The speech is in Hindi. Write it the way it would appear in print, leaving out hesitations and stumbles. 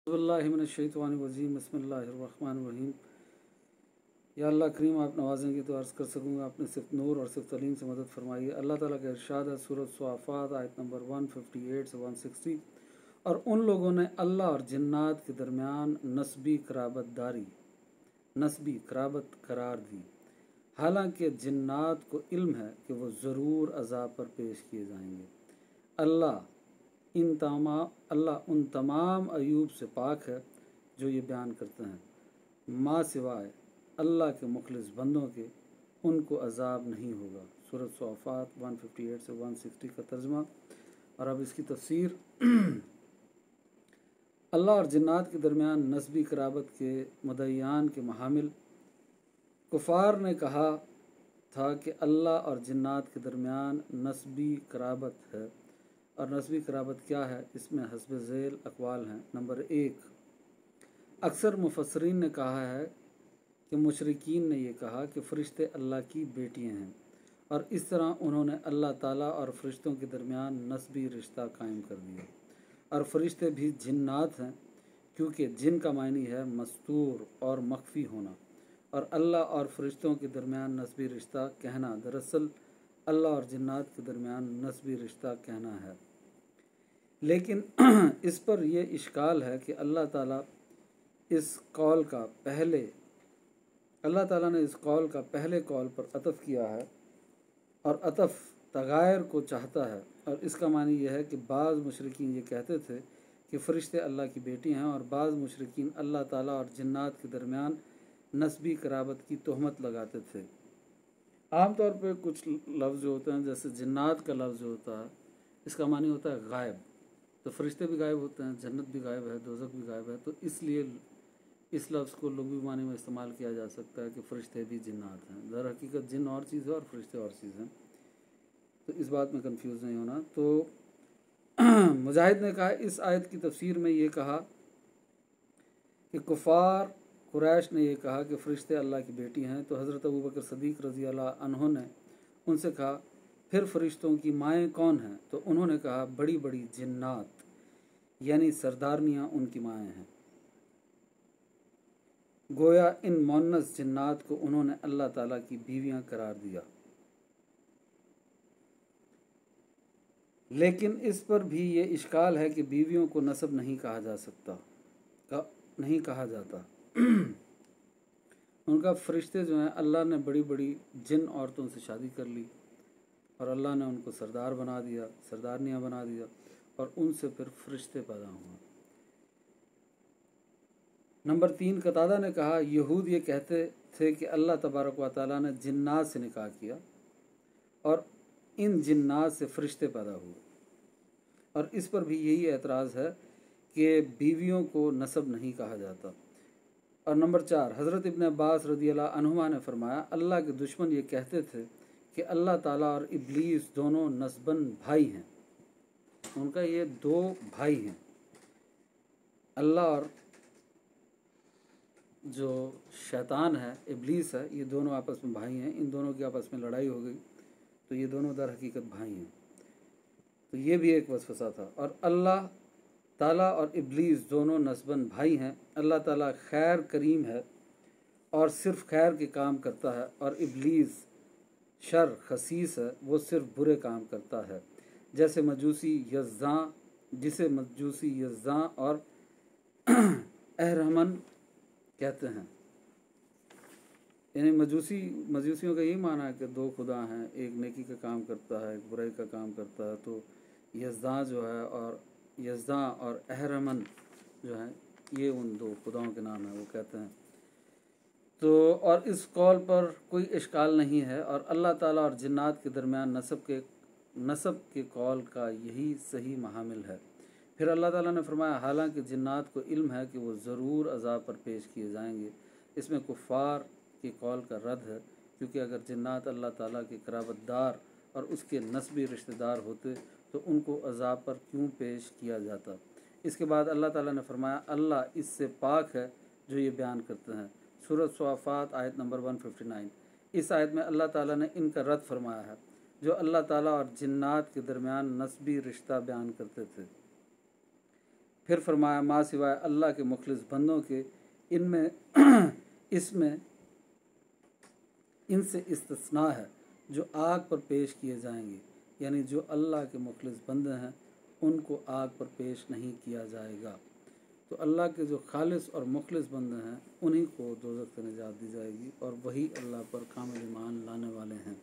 बिस्मिल्लाहिर्रहमानिर्रहीम बिस्मिल्लाहिर्रहमानिर्रहीम। या अल्लाह करीम आप नवाजेंगे तो अर्ज़ कर सकूँगा आपने सिर्फ नूर और सिर्फ तलीम से मदद फरमाई है। अल्लाह ताला का इरशाद है सूरत स्वाफ़ात आयत नंबर 158 से 160, और उन लोगों ने अल्लाह और जिन्नात के दरमियान नस्बी कराबत करार दी, हालांकि जिन्नात को इल्म है कि वो ज़रूर अज़ाब पर पेश किए जाएंगे। अल्लाह उन तमाम अयूब से पाक है जो ये बयान करते हैं, माँ सिवाय अल्लाह के मुखलिस बंदों के उनको अज़ाब नहीं होगा। सूरत स्वाफ़ात 158 से 160 का तर्जमा। और अब इसकी तफसीर। अल्लाह और जिन्नात के दरमियान नस्बी कराबत के मुद्दईयान के महामिल कुफ़ार ने कहा था कि अल्लाह और जिन्नात के दरमियान नस्बी कराबत है। और नस्बी कराबत क्या है, इसमें हस्ब ज़ैल अक़वाल हैं। नंबर 1, अक्सर मुफस्सरीन ने कहा है कि मुशरिकीन ने यह कहा कि फ़रिश्ते अल्लाह की बेटियां हैं, और इस तरह उन्होंने अल्लाह ताला और फ़रिश्तों के दरमियान नस्बी रिश्ता कायम कर दिया। और फ़रिश्ते भी जिन्नात हैं, क्योंकि जिन का मायनी है मस्तूर और मख्फी होना, और अल्लाह और फ़रिश्तों के दरमियान नस्बी रिश्ता कहना दरअसल अल्लाह और जिन्नात के दरमियान नस्बी रिश्ता कहना है। लेकिन इस पर यह इश्काल है कि अल्लाह ताला ने इस कौल का पहले कौल पर अतफ़ किया है, और अतफ़ तगायर को चाहता है। और इसका मानी यह है कि बाज़ मुशरिकीन ये कहते थे कि फ़रिश्ते अल्लाह की बेटी हैं, और बाज़ मुशरिकीन अल्लाह ताला और जिन्नात के दरमियान नस्बी कराबत की तोहमत लगाते थे। आम तौर पर कुछ लफ्ज़ जो होते हैं, जैसे जिन्नात का लफ्ज़ जो होता है, इसका मानी होता है गायब। तो फ़रिश्ते भी गायब होते हैं, जन्नत भी गायब है, दोज़ख भी गायब है। तो इसलिए इस लफ्ज़ को लुग़वी मानी में इस्तेमाल किया जा सकता है कि फ़रिश्ते भी जिन्नात हैं। दर हकीकत जिन और चीज़ है और फ़रिश्ते और चीज़ हैं, तो इस बात में कंफ्यूज नहीं होना। तो मुजाहिद ने कहा, इस आयत की तफसीर में ये कहा कि कुफ़ार कुरैश ने यह कहा कि फ़रिश्ते अल्लाह की बेटी हैं। तो हज़रत अबू बकर सदीक़ रज़ी अल्लाह अन्हु ने उनसे कहा, फिर फ़रिश्तों की माएँ कौन हैं? तो उन्होंने कहा, बड़ी बड़ी जिन्नात, यानी सरदारनियाँ उनकी माएँ हैं। गोया इन मुअन्नस जिन्नात को उन्होंने अल्लाह ताला की बीवियाँ करार दिया। लेकिन इस पर भी ये इश्काल है कि बीवियों को नसब नहीं कहा जाता। उनका फ़रिश्ते जो हैं, अल्लाह ने बड़ी बड़ी जिन औरतों से शादी कर ली, और अल्लाह ने उनको सरदार बना दिया, सरदारनियाँ बना दिया, और उनसे फिर फ़रिश्ते पैदा हुए। नंबर 3, कतादा ने कहा, यहूद ये कहते थे कि अल्लाह तबारक व तआला ने जिन्नात से निकाह किया, और इन जिन्नात से फ़रिश्ते पैदा हुए। और इस पर भी यही एतराज़ है कि बीवियों को नसब नहीं कहा जाता। और नंबर 4, हज़रत इब्न अब्बास रज़ियल्लाहु अन्हुमा ने फरमाया, अल्लाह के दुश्मन ये कहते थे कि अल्लाह ताला और इब्लीस दोनों नस्बन भाई हैं। उनका ये 2 भाई हैं, अल्लाह और जो शैतान है, इब्लीस है, ये दोनों आपस में भाई हैं। इन दोनों की आपस में लड़ाई हो गई, तो ये दोनों दर हकीकत भाई हैं। तो ये भी एक वसवसा था। और अल्लाह ताला और इब्लीस दोनों नस्बन भाई हैं। अल्लाह ताला खैर करीम है और सिर्फ खैर के काम करता है, और इब्लीस शर खसीस है, वो सिर्फ बुरे काम करता है। जिसे मजूसी यज़्ज़ां और अहरमन कहते हैं। यानी मजूसियों का यही माना है कि 2 खुदा हैं, एक नेकी का काम करता है, एक बुराई का काम करता है। तो यज़्ज़ां जो है, और यज़्ज़ां और अहरमन जो है, ये उन 2 खुदाओं के नाम हैं, वो कहते हैं। तो और इस कौल पर कोई इश्काल नहीं है, और अल्लाह ताला और जिन्नात के दरमियान नसब के कौल का यही सही महामिल है। फिर अल्लाह ताला ने फरमाया, हालांकि जिन्नात को इल्म है कि वो ज़रूर अज़ाब पर पेश किए जाएंगे। इसमें कुफ़ार के कौल का रद्द है, क्योंकि अगर जिन्नात अल्लाह ताला के कराबतदार और उसके नस्बी रिश्तेदार होते तो उनको अज़ाब पर क्यों पेश किया जाता। इसके बाद अल्लाह ताला ने फरमाया, अल्लाह इससे पाक है जो ये बयान करते हैं। सूरत स्वाफ़ात आयत नंबर 159। इस आयत में अल्लाह ताला ने इनका रद्द फरमाया है जो अल्लाह ताला और जिन्नात के दरमियान नस्बी रिश्ता बयान करते थे। फिर फरमाया माँ सिवाय अल्लाह के मुखलिस बंदों के इनमें इसमें इनसे इस्तिस्ना है जो आग पर पेश किए जाएंगे, यानी जो अल्लाह के मुखलिस बंदे हैं उनको आग पर पेश नहीं किया जाएगा। तो अल्लाह के जो खालिस और मुखलिस बंदे हैं उन्हीं को दोज़ख से निजात दी जाएगी और वही अल्लाह पर कामिल ईमान लाने वाले हैं।